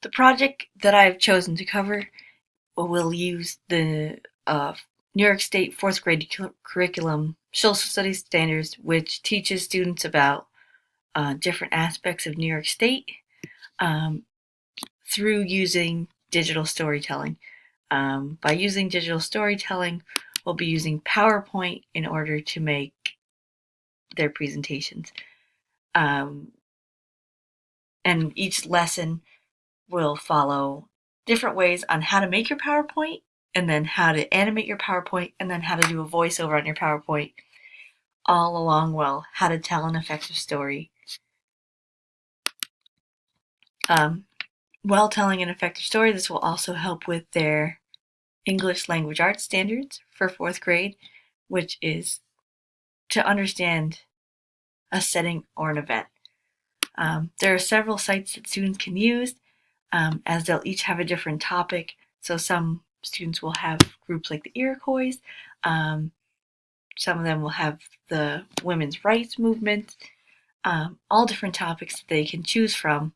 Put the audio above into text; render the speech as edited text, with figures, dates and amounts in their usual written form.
The project that I've chosen to cover will use the New York State fourth grade curriculum, Social Studies Standards, which teaches students about different aspects of New York State um, through using digital storytelling. By using digital storytelling, we'll be using PowerPoint in order to make their presentations. Um, and each lesson will follow different ways on how to make your PowerPoint, and then how to animate your PowerPoint, and then how to do a voiceover on your PowerPoint, all along well, how to tell an effective story. Um, while telling an effective story, this will also help with their English language arts standards for fourth grade, which is to understand a setting or an event. There are several sites that students can use, as they'll each have a different topic. So some students will have groups like the Iroquois. Um, some of them will have the women's rights movement. All different topics that they can choose from